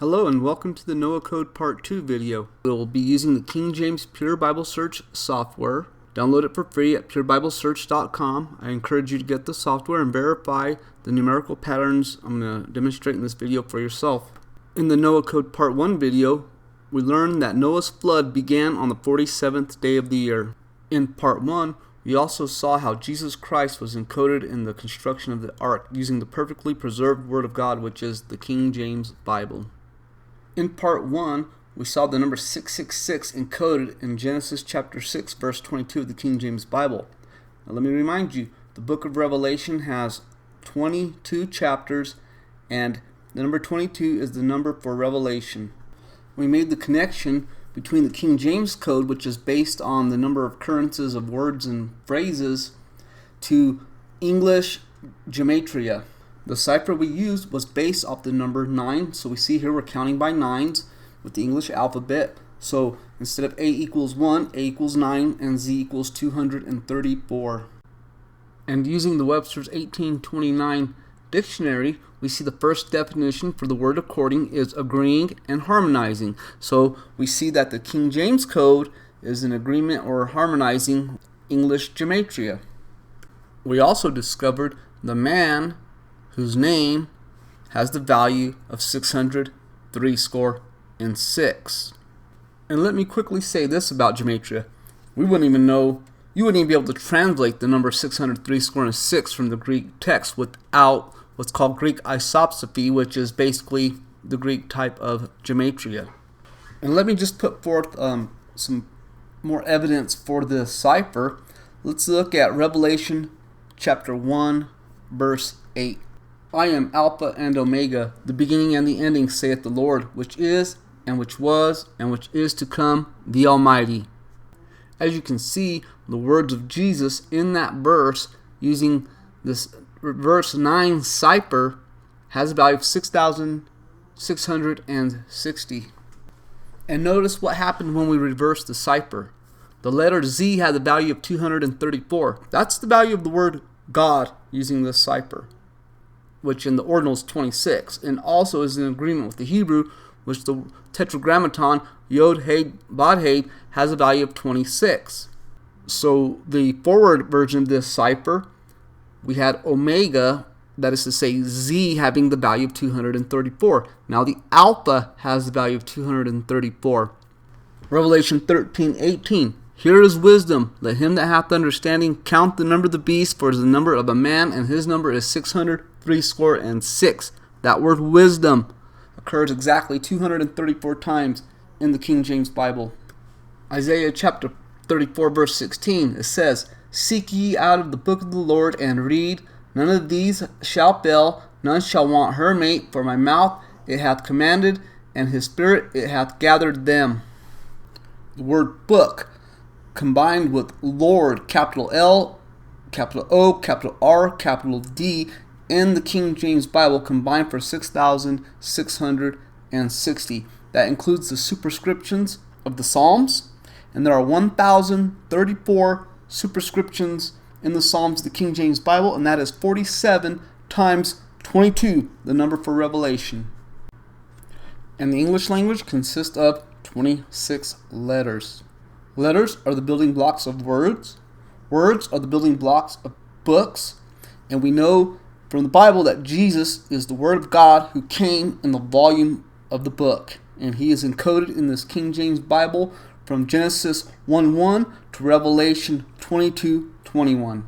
Hello and welcome to the Noah Code Part 2 video. We'll be using the King James Pure Bible Search software. Download it for free at purebiblesearch.com. I encourage you to get the software and verify the numerical patterns I'm going to demonstrate in this video for yourself. In the Noah Code Part 1 video, we learned that Noah's flood began on the 47th day of the year. In Part 1, we also saw how Jesus Christ was encoded in the construction of the ark using the perfectly preserved Word of God, which is the King James Bible. In Part 1, we saw the number 666 encoded in Genesis chapter 6, verse 22 of the King James Bible. Now let me remind you, the book of Revelation has 22 chapters, and the number 22 is the number for Revelation. We made the connection between the King James Code, which is based on the number of occurrences of words and phrases, to English gematria. The cipher we used was based off the number 9, so we see here we're counting by 9s with the English alphabet. So instead of A equals 1, A equals 9, and Z equals 234. And using the Webster's 1829 dictionary, we see the first definition for the word according is agreeing and harmonizing. So we see that the King James Code is an agreement or harmonizing English gematria. We also discovered the man whose name has the value of 636. And let me quickly say this about gematria. You wouldn't even be able to translate the number 636 from the Greek text without what's called Greek isopsephy, which is basically the Greek type of gematria. And let me just put forth some more evidence for this cipher. Let's look at Revelation chapter 1, verse 8. I am Alpha and Omega, the beginning and the ending, saith the Lord, which is, and which was, and which is to come, the Almighty. As you can see, the words of Jesus in that verse, using this verse 9 cipher, has a value of 6,660. And notice what happened when we reversed the cipher. The letter Z had the value of 234. That's the value of the word God using this cipher, which in the ordinal is 26, and also is in agreement with the Hebrew, which the tetragrammaton Yod He Vod He has a value of 26. So the forward version of this cipher, we had Omega, that is to say Z, having the value of 234. Now the Alpha has the value of 234. Revelation 13:18. Here is wisdom. Let him that hath understanding count the number of the beast, for it is the number of a man, and his number is 636. That word wisdom occurs exactly 234 times in the King James Bible. Isaiah chapter 34, verse 16, it says, Seek ye out of the book of the Lord, and read. None of these shall fail, none shall want her mate, for my mouth it hath commanded, and his spirit it hath gathered them. The word book, combined with Lord, capital L, capital O, capital R, capital D, in the King James Bible, combined for 6,660. That includes the superscriptions of the Psalms, and there are 1,034 superscriptions in the Psalms of the King James Bible, and that is 47 times 22, the number for Revelation. And the English language consists of 26 letters. Letters are the building blocks of words. Words are the building blocks of books. And we know from the Bible that Jesus is the Word of God who came in the volume of the book. And he is encoded in this King James Bible from Genesis 1:1 to Revelation 22:21.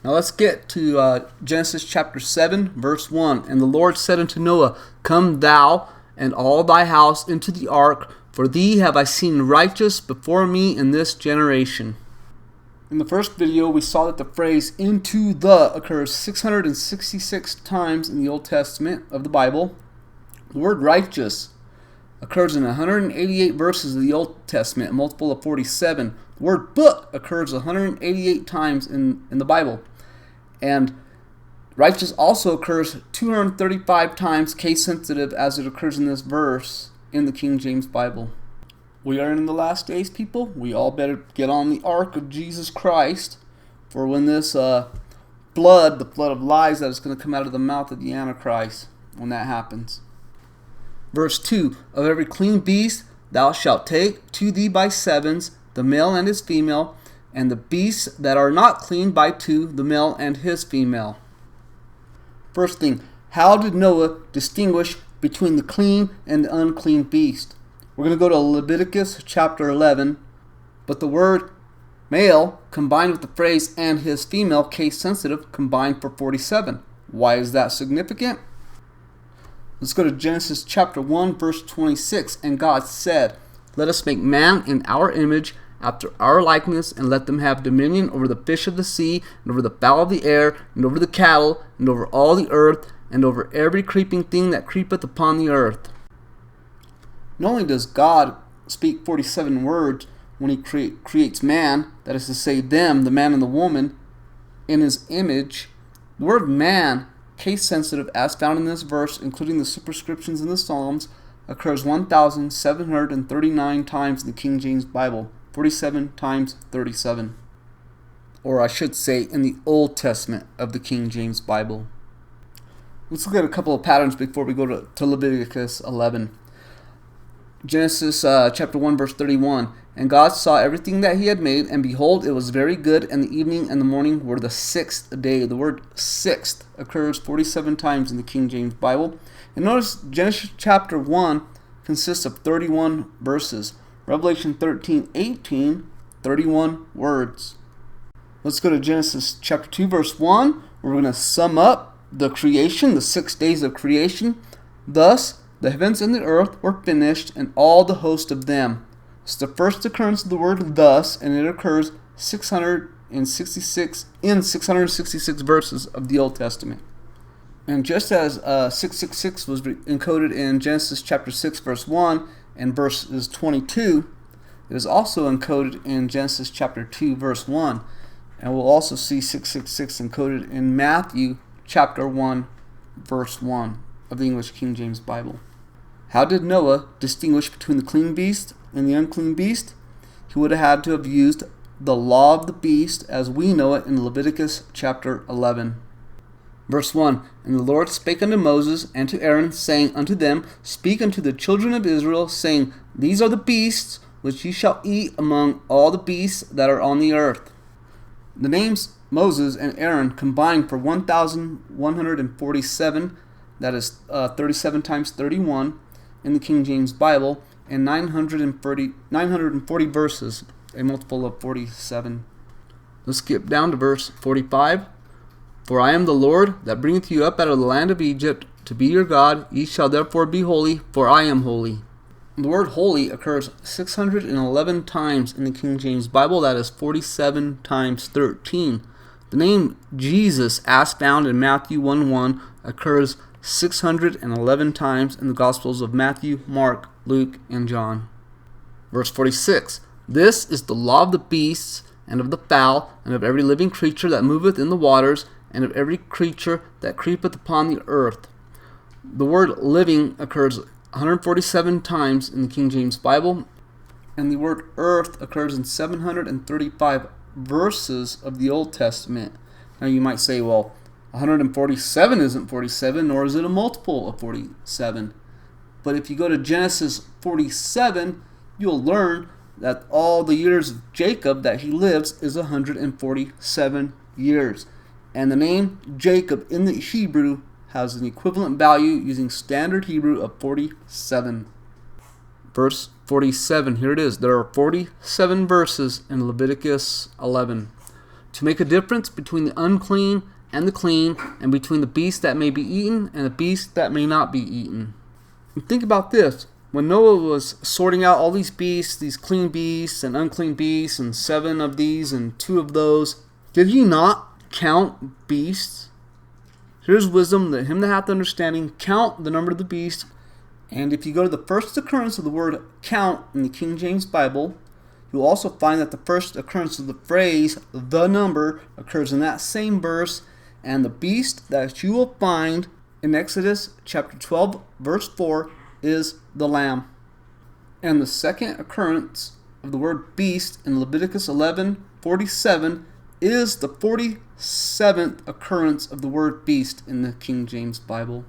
Now let's get to Genesis chapter 7, verse 1. And the Lord said unto Noah, Come thou and all thy house into the ark, for thee have I seen righteous before me in this generation. In the first video, we saw that the phrase into the occurs 666 times in the Old Testament of the Bible. The word righteous occurs in 188 verses of the Old Testament, a multiple of 47. The word book occurs 188 times in the Bible. And righteous also occurs 235 times, case sensitive, as it occurs in this verse in the King James Bible. We are in the last days, people. We all better get on the ark of Jesus Christ, for when this the flood of lies that is going to come out of the mouth of the Antichrist, when that happens. Verse 2, of every clean beast thou shalt take to thee by sevens, the male and his female, and the beasts that are not clean by two, the male and his female. First thing, how did Noah distinguish between the clean and the unclean beast? We're going to go to Leviticus chapter 11, but the word male combined with the phrase and his female, case sensitive, combined for 47. Why is that significant? Let's go to Genesis chapter 1, verse 26. And God said, let us make man in our image, after our likeness, and let them have dominion over the fish of the sea, and over the fowl of the air, and over the cattle, and over all the earth, and over every creeping thing that creepeth upon the earth. Not only does God speak 47 words when he creates man, that is to say them, the man and the woman, in his image, the word man, case sensitive, as found in this verse, including the superscriptions in the Psalms, occurs 1,739 times in the King James Bible, 47 times 37. Or I should say, in the Old Testament of the King James Bible. Let's look at a couple of patterns before we go to Leviticus 11. Genesis chapter 1, verse 31. And God saw everything that he had made, and behold, it was very good, and the evening and the morning were the sixth day. The word sixth occurs 47 times in the King James Bible. And notice Genesis chapter 1 consists of 31 verses. Revelation 13:18, 31 words. Let's go to Genesis chapter 2, verse 1, where we're going to sum up the creation, the 6 days of creation. Thus, the heavens and the earth were finished, and all the host of them. It's the first occurrence of the word thus, and it occurs 666 verses of the Old Testament. And just as 666 was encoded in Genesis chapter 6, verse 1 and verses 22, it is also encoded in Genesis chapter 2, verse 1. And we'll also see 666 encoded in Matthew chapter 1, verse 1 of the English King James Bible. How did Noah distinguish between the clean beast and the unclean beast? He would have had to have used the law of the beast as we know it in Leviticus chapter 11. Verse 1, And the Lord spake unto Moses and to Aaron, saying unto them, Speak unto the children of Israel, saying, These are the beasts which ye shall eat among all the beasts that are on the earth. The names Moses and Aaron combined for 1,147, that is 37 times 31 in the King James Bible, and 940 verses, a multiple of 47. Let's skip down to verse 45. For I am the Lord that bringeth you up out of the land of Egypt to be your God. Ye shall therefore be holy, for I am holy. The word holy occurs 611 times in the King James Bible. That is 47 times 13. The name Jesus, as found in Matthew 1:1, occurs 611 times in the Gospels of Matthew, Mark, Luke, and John. Verse 46. This is the law of the beasts, and of the fowl, and of every living creature that moveth in the waters, and of every creature that creepeth upon the earth. The word living occurs 147 times in the King James Bible, and the word earth occurs in 735 verses of the Old Testament. Now you might say, well, 147 isn't 47, nor is it a multiple of 47. But if you go to Genesis 47, you'll learn that all the years of Jacob that he lives is 147 years. And the name Jacob in the Hebrew has an equivalent value using standard Hebrew of 47. Verse 47, here it is. There are 47 verses in Leviticus 11 to make a difference between the unclean and the clean, and between the beast that may be eaten and the beast that may not be eaten. And think about this. When Noah was sorting out all these beasts, these clean beasts and unclean beasts, and 7 of these and 2 of those, did he not count beasts? Here's wisdom, that him that hath understanding, count the number of the beast. And if you go to the first occurrence of the word count in the King James Bible, you'll also find that the first occurrence of the phrase, the number, occurs in that same verse. And the beast that you will find in Exodus chapter 12, verse 4, is the lamb. And the second occurrence of the word beast in Leviticus 11:47 is the 47th occurrence of the word beast in the King James Bible.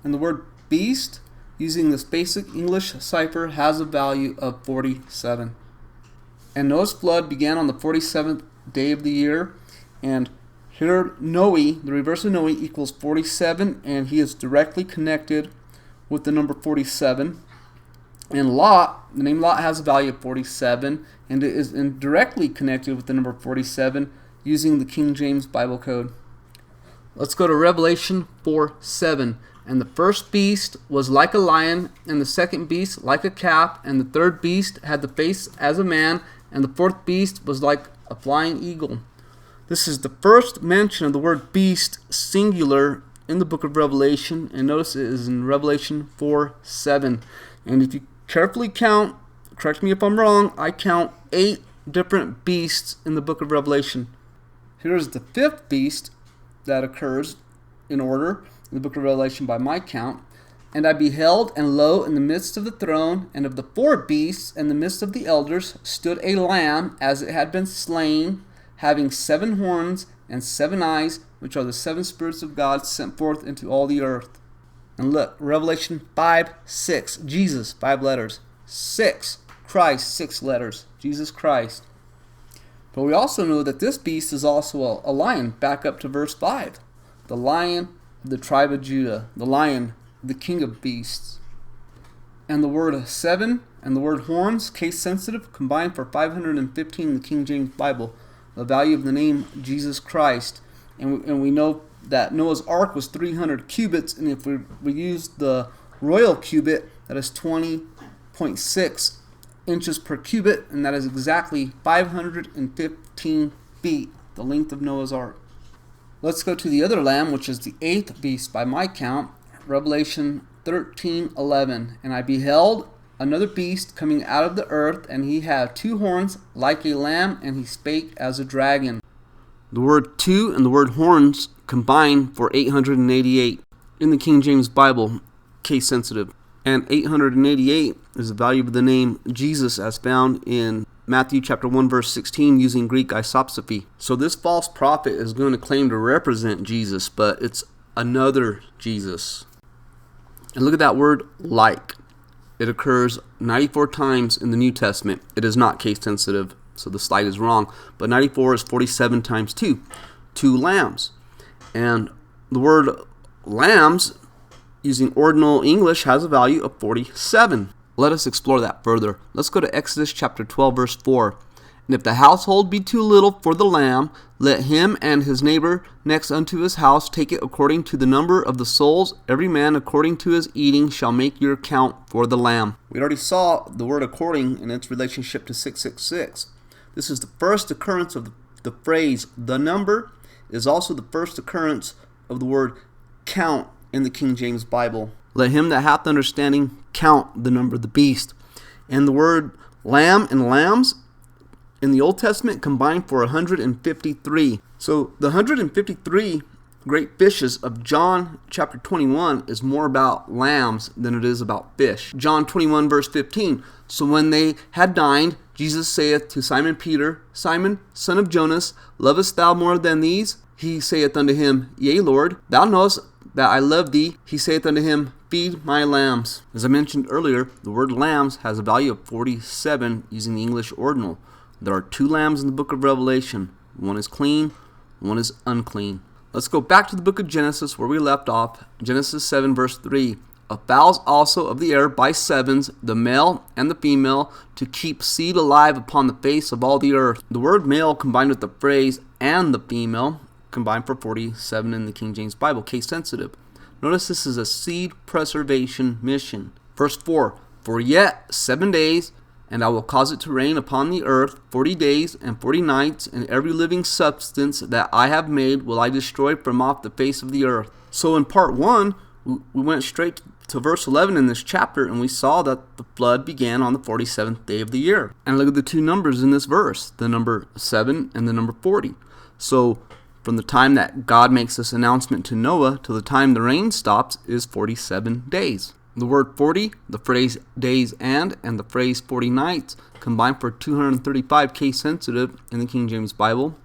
And the word beast using this basic English cipher has a value of 47. And Noah's flood began on the 47th day of the year, and here Noe, the reverse of Noe, equals 47, and he is directly connected with the number 47. And Lot, the name Lot has a value of 47, and it is indirectly connected with the number 47 using the King James Bible code. Let's go to Revelation 4:7. And the first beast was like a lion, and the second beast like a calf, and the third beast had the face as a man, and the fourth beast was like a flying eagle. This is the first mention of the word beast singular in the book of Revelation, and notice it is in Revelation 4:7. And if you carefully count, correct me if I'm wrong, I count 8 different beasts in the book of Revelation. Here is the fifth beast that occurs in order in the book of Revelation by my count. And I beheld, and lo, in the midst of the throne, and of the 4 beasts, in the midst of the elders, stood a lamb, as it had been slain, having 7 horns and 7 eyes, which are the 7 spirits of God sent forth into all the earth. And look, Revelation 5:6, Jesus, 5 letters. 6, Christ, 6 letters, Jesus Christ. But we also know that this beast is also a lion. Back up to verse 5. The lion of the tribe of Judah, the lion, the king of beasts. And the word 7 and the word horns, case sensitive, combined for 515 in the King James Bible, the value of the name Jesus Christ. And we know that Noah's Ark was 300 cubits, and if we use the royal cubit, that is 20.6 inches per cubit, and that is exactly 515 feet, the length of Noah's Ark. Let's go to the other lamb, which is the 8th beast by my count, Revelation 13:11. And I beheld another beast coming out of the earth, and he had 2 horns like a lamb, and he spake as a dragon. The word 2 and the word horns combine for 888 in the King James Bible, case sensitive. And 888 is the value of the name Jesus as found in Matthew chapter 1 verse 16 using Greek isopsophy. So this false prophet is going to claim to represent Jesus, but it's another Jesus. And look at that word like. It occurs 94 times in the New Testament. It is not case sensitive, so the slide is wrong. But 94 is 47 times 2. 2 lambs. And the word lambs using ordinal English has a value of 47. Let us explore that further. Let's go to Exodus chapter 12 verse 4. And if the household be too little for the lamb, let him and his neighbor next unto his house take it according to the number of the souls. Every man according to his eating shall make your count for the lamb. We already saw the word according in its relationship to 666. This is the first occurrence of the phrase the number. It is also the first occurrence of the word count in the King James Bible. Let him that hath understanding count the number of the beast. And the word lamb and lambs in the Old Testament combined for 153. So the 153 great fishes of John chapter 21 is more about lambs than it is about fish. John 21 verse 15. So when they had dined, Jesus saith to Simon Peter, Simon, son of Jonas, lovest thou more than these? He saith unto him, Yea, Lord, thou knowest that I love thee. He saith unto him, Feed my lambs. As I mentioned earlier, the word lambs has a value of 47 using the English ordinal. There are 2 lambs in the book of Revelation. One is clean, one is unclean. Let's go back to the book of Genesis where we left off. Genesis 7 verse 3. Of fowls also of the air by sevens, the male and the female, to keep seed alive upon the face of all the earth. The word male combined with the phrase and the female combined for 47 in the King James Bible, case sensitive. Notice this is a seed preservation mission. Verse 4, For yet 7 days, and I will cause it to rain upon the earth 40 days and 40 nights, and every living substance that I have made will I destroy from off the face of the earth. So in part 1, we went straight to verse 11 in this chapter, and we saw that the flood began on the 47th day of the year. And look at the 2 numbers in this verse, the number 7 and the number 40. So from the time that God makes this announcement to Noah to the time the rain stops is 47 days. The word 40, the phrase days and the phrase 40 nights combined for 235 case sensitive in the King James Bible,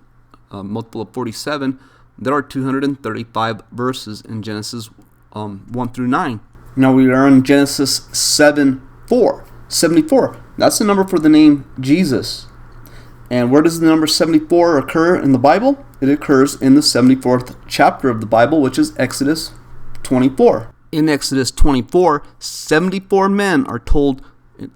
multiple of 47. There are 235 verses in Genesis 1 through 9. Now we are in Genesis 7:4. 74. That's the number for the name Jesus. And where does the number 74 occur in the Bible? It occurs in the 74th chapter of the Bible, which is Exodus 24. In Exodus 24, 74 men are told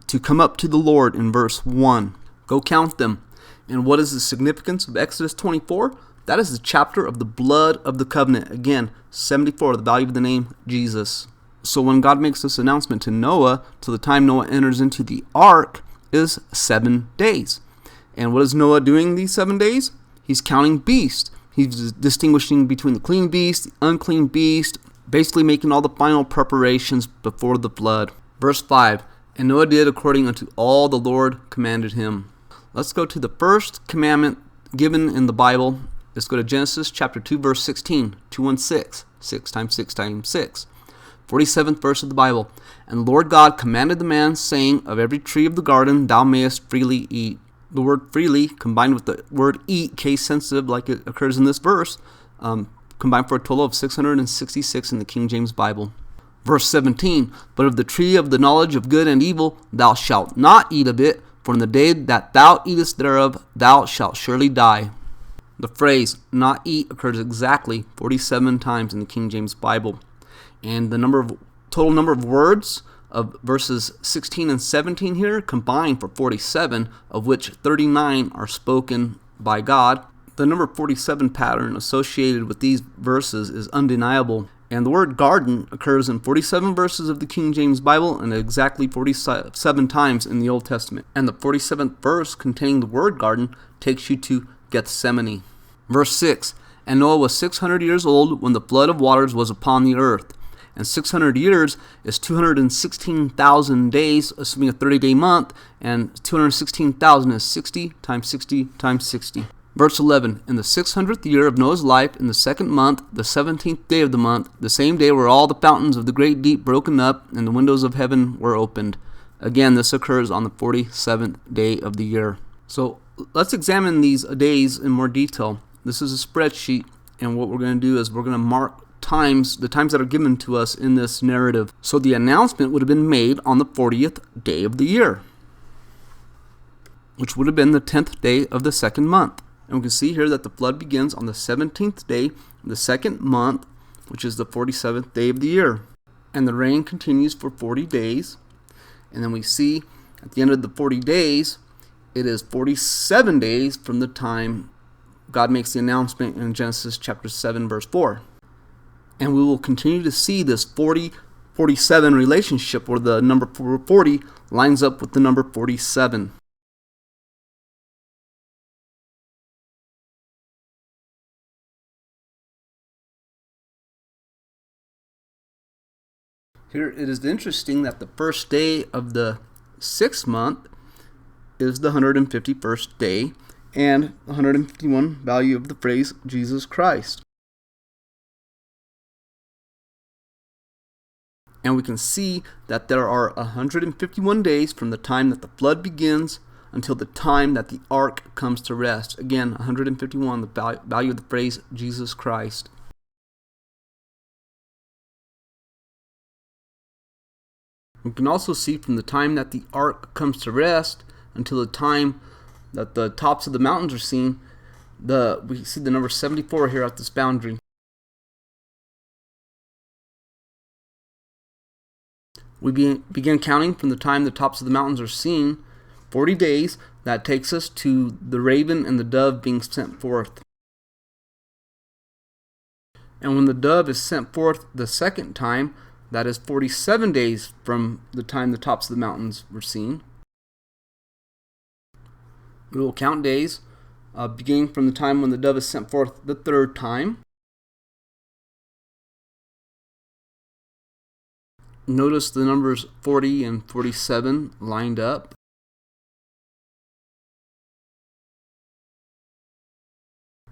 to come up to the Lord in verse 1. Go count them. And what is the significance of Exodus 24? That is the chapter of the blood of the covenant. Again, 74, the value of the name Jesus. So when God makes this announcement to Noah, till the time Noah enters into the ark, is 7 days. And what is Noah doing these 7 days? He's counting beasts. He's distinguishing between the clean beast, the unclean beast, basically making all the final preparations before the flood. Verse 5, and Noah did according unto all the Lord commanded him. Let's go to the first commandment given in the Bible. Let's go to Genesis chapter 2, verse 16, 216, 6 times 6 times 6. 47th verse of the Bible. And the Lord God commanded the man, saying, of every tree of the garden thou mayest freely eat. The word freely, combined with the word eat, case sensitive like it occurs in this verse, combined for a total of 666 in the King James Bible. Verse 17, but of the tree of the knowledge of good and evil thou shalt not eat of it, for in the day that thou eatest thereof thou shalt surely die. The phrase not eat occurs exactly 47 times in the King James Bible. And the total number of words of verses 16 and 17 here combine for 47, of which 39 are spoken by God. The number 47 pattern associated with these verses is undeniable, and the word garden occurs in 47 verses of the King James Bible and exactly 47 times in the Old Testament. And the 47th verse containing the word garden takes you to Gethsemane. Verse 6, and Noah was 600 years old when the flood of waters was upon the earth. And 600 years is 216,000 days, assuming a 30-day month, and 216,000 is 60 times 60 times 60. Verse 11, in the 600th year of Noah's life, in the 2nd month, the 17th day of the month, the same day were all the fountains of the great deep broken up, and the windows of heaven were opened. Again, this occurs on the 47th day of the year. So let's examine these days in more detail. This is a spreadsheet, and what we're going to do is we're going to mark the times that are given to us in this narrative. So the announcement would have been made on the 40th day of the year, which would have been the 10th day of the 2nd month. And we can see here that the flood begins on the 17th day of the 2nd month, which is the 47th day of the year. And the rain continues for 40 days. And then we see at the end of the 40 days, it is 47 days from the time God makes the announcement in Genesis chapter 7, verse 4. And we will continue to see this 40-47 relationship where the number 40 lines up with the number 47. Here it is interesting that the first day of the 6th month is the 151st day, and 151 value of the phrase Jesus Christ. And we can see that there are 151 days from the time that the flood begins until the time that the ark comes to rest. Again, 151, the value of the phrase Jesus Christ. We can also see from the time that the ark comes to rest until the time that the tops of the mountains are seen, we see the number 74 here at this boundary. We begin counting from the time the tops of the mountains are seen, 40 days. That takes us to the raven and the dove being sent forth. And when the dove is sent forth the 2nd time, that is 47 days from the time the tops of the mountains were seen. We will count days beginning from the time when the dove is sent forth the 3rd time. Notice the numbers 40 and 47 lined up.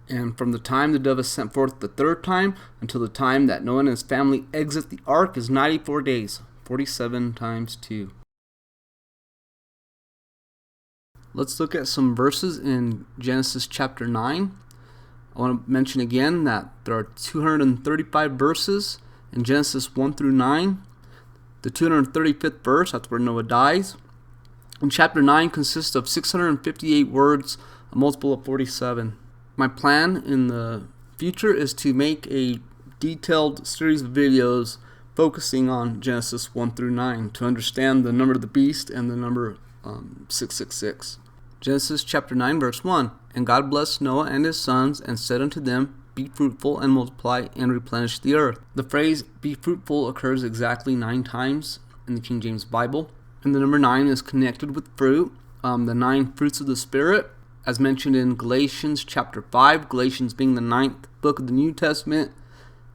And from the time the dove is sent forth the 3rd time until the time that Noah and his family exit the ark is 94 days, 47 times 2. Let's look at some verses in Genesis chapter 9. I want to mention again that there are 235 verses in Genesis 1 through 9. the 235th verse, that's where Noah dies. And chapter 9 consists of 658 words, a multiple of 47. My plan in the future is to make a detailed series of videos focusing on Genesis 1 through 9 to understand the number of the beast and the number 666. Genesis chapter 9 verse 1, And God blessed Noah and his sons and said unto them, Be fruitful and multiply and replenish the earth. The phrase be fruitful occurs exactly 9 times in the King James Bible, and the number 9 is connected with fruit, the 9 fruits of the Spirit, as mentioned in Galatians chapter 5, Galatians being the 9th book of the New Testament,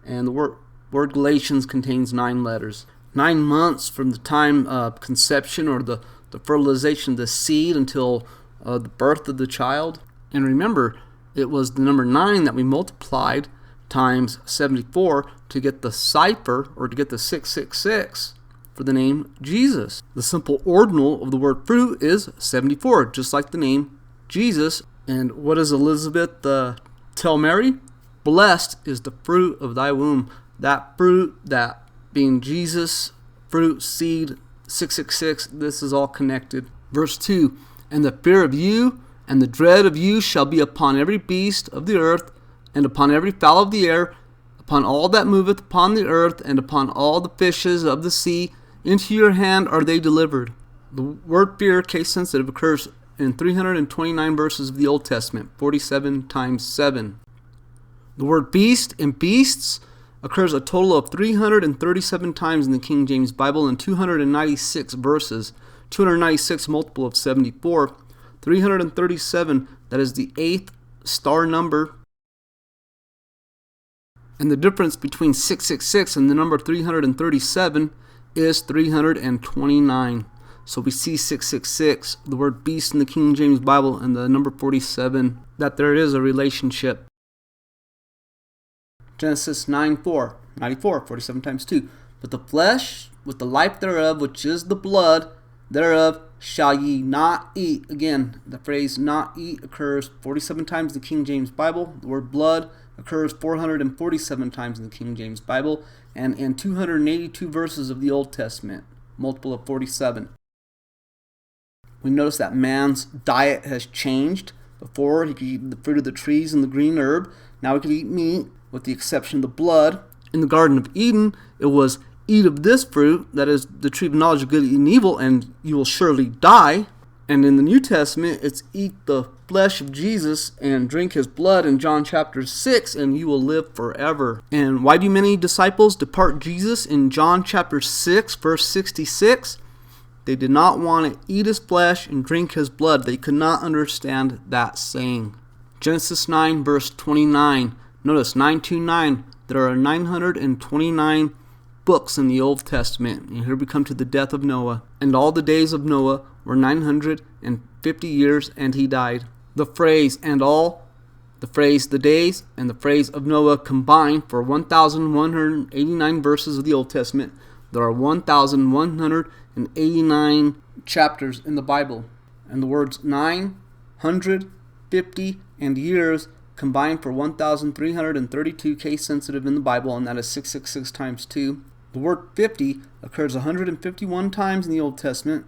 and the word Galatians contains 9 letters. 9 months from the time of conception or the fertilization of the seed until the birth of the child. And remember, it was the number 9 that we multiplied times 74 to get the cipher, or to get the 666 for the name Jesus. The simple ordinal of the word fruit is 74, just like the name Jesus. And what does Elizabeth tell Mary? Blessed is the fruit of thy womb. That fruit, that being Jesus, fruit, seed, 666, this is all connected. Verse 2, And the fear of you and the dread of you shall be upon every beast of the earth, and upon every fowl of the air, upon all that moveth upon the earth, and upon all the fishes of the sea. Into your hand are they delivered. The word fear, case sensitive, occurs in 329 verses of the Old Testament, 47 times 7. The word beast and beasts occurs a total of 337 times in the King James Bible in 296 verses, 296 multiple of 74, 337, that is the 8th star number. And the difference between 666 and the number 337 is 329. So we see 666, the word beast in the King James Bible, and the number 47, that there is a relationship. Genesis 9:4, 94, 47 times 2. But the flesh with the life thereof, which is the blood thereof, shall ye not eat. Again, the phrase not eat occurs 47 times in the King James Bible. The word blood occurs 447 times in the King James Bible, and in 282 verses of the Old Testament, multiple of 47. We notice that man's diet has changed. Before, he could eat the fruit of the trees and the green herb. Now he could eat meat, with the exception of the blood. In the Garden of Eden, it was eat of this fruit, that is the tree of knowledge of good and evil, and you will surely die. And in the New Testament, it's eat the flesh of Jesus and drink his blood in John chapter 6, and you will live forever. And why do many disciples depart Jesus in John chapter 6, verse 66? They did not want to eat his flesh and drink his blood. They could not understand that saying. Genesis 9, verse 29. Notice 929. There are 929 books in the Old Testament. And here we come to the death of Noah. And all the days of Noah were 950 years, and he died. The phrase "and all," the phrase "the days," and the phrase "of Noah" combined for 1,189 verses of the Old Testament. There are 1,189 chapters in the Bible. And the words 950 and years combined for 1,332 case sensitive in the Bible, and that is 666 times 2. The word 50 occurs 151 times in the Old Testament,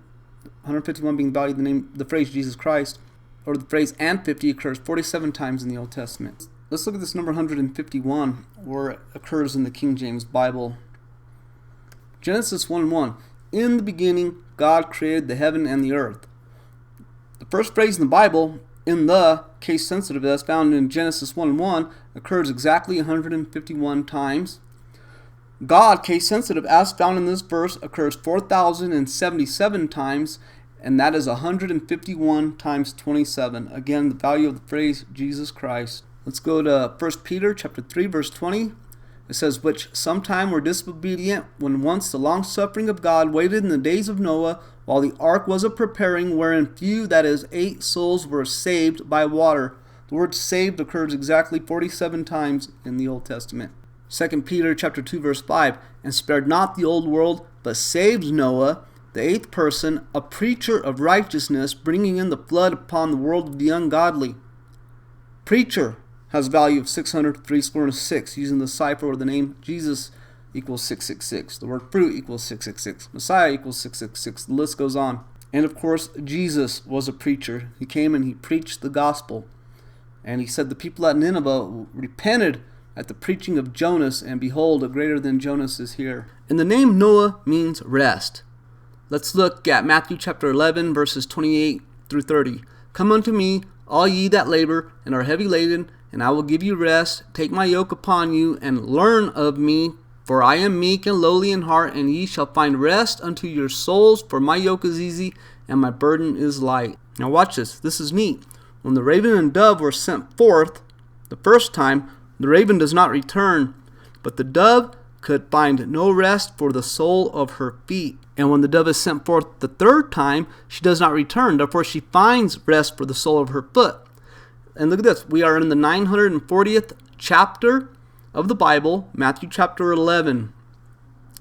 151 being the value of the phrase Jesus Christ, or the phrase "and 50" occurs 47 times in the Old Testament. Let's look at this number 151, where it occurs in the King James Bible. Genesis 1:1. In the beginning, God created the heaven and the earth. The first phrase in the Bible, in the case sensitive, that's found in Genesis 1:1, occurs exactly 151 times. God, case sensitive, as found in this verse, occurs 4,077 times, and that is 151 times 27. Again, the value of the phrase Jesus Christ. Let's go to 1 Peter chapter 3, verse 20. It says, Which sometime were disobedient, when once the long suffering of God waited in the days of Noah, while the ark was a preparing, wherein few, that is, 8 souls, were saved by water. The word saved occurs exactly 47 times in the Old Testament. 2 Peter chapter 2, verse 5, And spared not the old world, but saved Noah, the 8th person, a preacher of righteousness, bringing in the flood upon the world of the ungodly. Preacher has value of 603 square 6, using the cipher or the name Jesus equals 666. The word fruit equals 666. Messiah equals 666. The list goes on. And of course, Jesus was a preacher. He came and he preached the gospel. And he said the people at Nineveh repented at the preaching of Jonas, and behold, a greater than Jonas is here. And the name Noah means rest. Let's look at Matthew chapter 11, verses 28 through 30. Come unto me, all ye that labor and are heavy laden, and I will give you rest. Take my yoke upon you, and learn of me, for I am meek and lowly in heart, and ye shall find rest unto your souls, for my yoke is easy, and my burden is light. Now watch this. This is neat. When the raven and dove were sent forth the first time, the raven does not return, but the dove could find no rest for the sole of her feet. And when the dove is sent forth the third time, she does not return. Therefore, she finds rest for the sole of her foot. And look at this. We are in the 940th chapter of the Bible, Matthew chapter 11.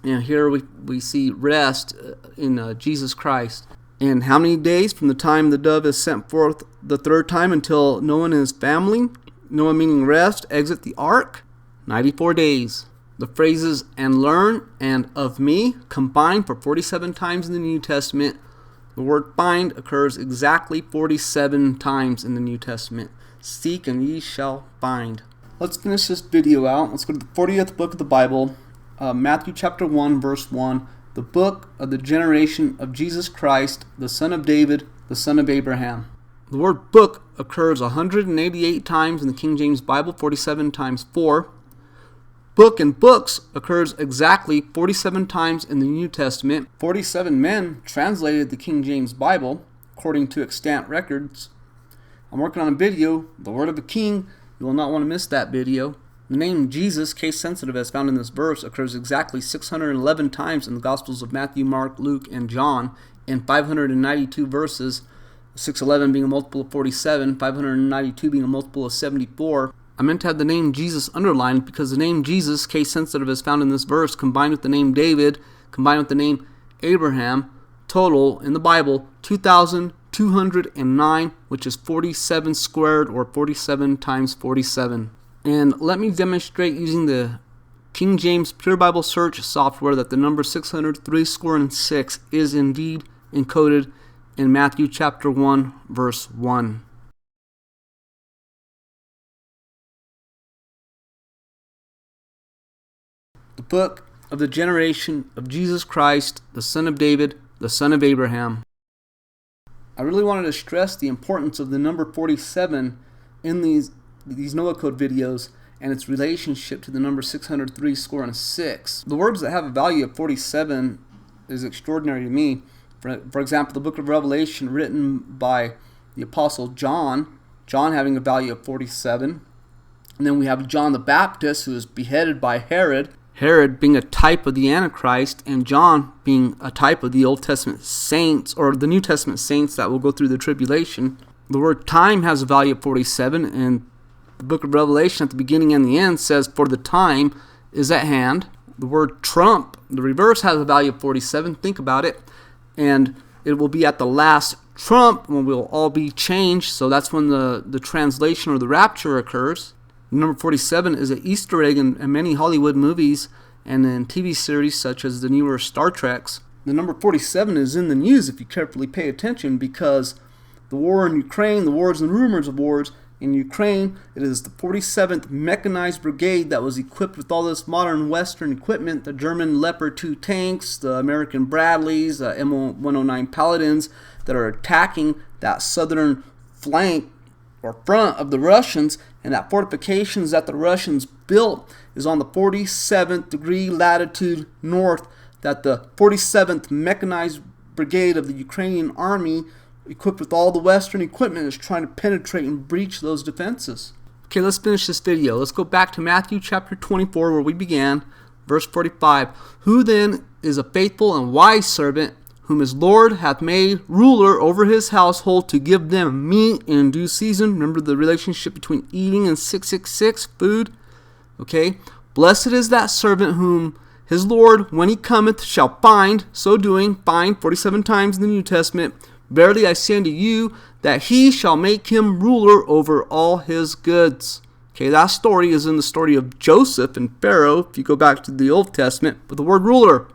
And here we see rest in Jesus Christ. And how many days from the time the dove is sent forth the third time until Noah and his family, Noah meaning rest, exit the ark? 94 days. The phrases "and learn" and "of me" combined for 47 times in the New Testament. The word "find" occurs exactly 47 times in the New Testament. Seek and ye shall find. Let's finish this video out. Let's go to the 40th book of the Bible, Matthew chapter 1, verse 1. The book of the generation of Jesus Christ, the son of David, the son of Abraham. The word book occurs 188 times in the King James Bible, 47 times 4. Book and books occurs exactly 47 times in the New Testament. 47 men translated the King James Bible, according to extant records. I'm working on a video, The Word of a King. You will not want to miss that video. The name Jesus, case sensitive as found in this verse, occurs exactly 611 times in the Gospels of Matthew, Mark, Luke, and John, in 592 verses, 611 being a multiple of 47, 592 being a multiple of 74. I meant to have the name Jesus underlined because the name Jesus, case sensitive as found in this verse, combined with the name David, combined with the name Abraham, total in the Bible 2,209, which is 47 squared, or 47 times 47. And let me demonstrate using the King James Pure Bible Search software that the number 603 is indeed encoded in Matthew chapter 1, verse 1. The book of the generation of Jesus Christ, the son of David, the son of Abraham. I really wanted to stress the importance of the number 47 in these Noah Code videos and its relationship to the number 603. The words that have a value of 47 is extraordinary to me. For example, the book of Revelation written by the Apostle John having a value of 47. And then we have John the Baptist, who was beheaded by Herod being a type of the Antichrist, and John being a type of the Old Testament saints, or the New Testament saints that will go through the tribulation. The word time has a value of 47, and the book of Revelation at the beginning and the end says, "For the time is at hand." The word trump, the reverse, has a value of 47. Think about it. And it will be at the last trump when we'll all be changed. So that's when the translation or the rapture occurs. Number 47 is an Easter egg in many Hollywood movies and in TV series such as the newer Star Treks. The number 47 is in the news if you carefully pay attention, because the war in Ukraine, the wars and rumors of wars in Ukraine, it is the 47th Mechanized Brigade that was equipped with all this modern Western equipment, the German Leopard 2 tanks, the American Bradleys, M109 Paladins, that are attacking that southern flank or front of the Russians, and that fortifications that the Russians built is on the 47th degree latitude north, that the 47th Mechanized Brigade of the Ukrainian Army, equipped with all the Western equipment, is trying to penetrate and breach those defenses. Okay, let's finish this video. Let's go back to Matthew chapter 24 where we began, verse 45. Who then is a faithful and wise servant, whom his Lord hath made ruler over his household, to give them meat in due season? Remember the relationship between eating and 666, food? Okay. Blessed is that servant whom his Lord, when he cometh, shall find, so doing, find 47 times in the New Testament. Verily I say unto you, that he shall make him ruler over all his goods. Okay, that story is in the story of Joseph and Pharaoh. If you go back to the Old Testament, but the word ruler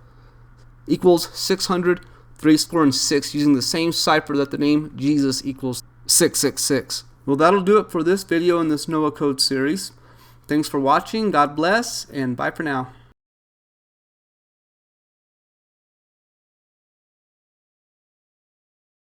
equals 600, 6, using the same cipher that the name Jesus equals 666. Well, that'll do it for this video in this Noah Code series. Thanks for watching. God bless, and bye for now.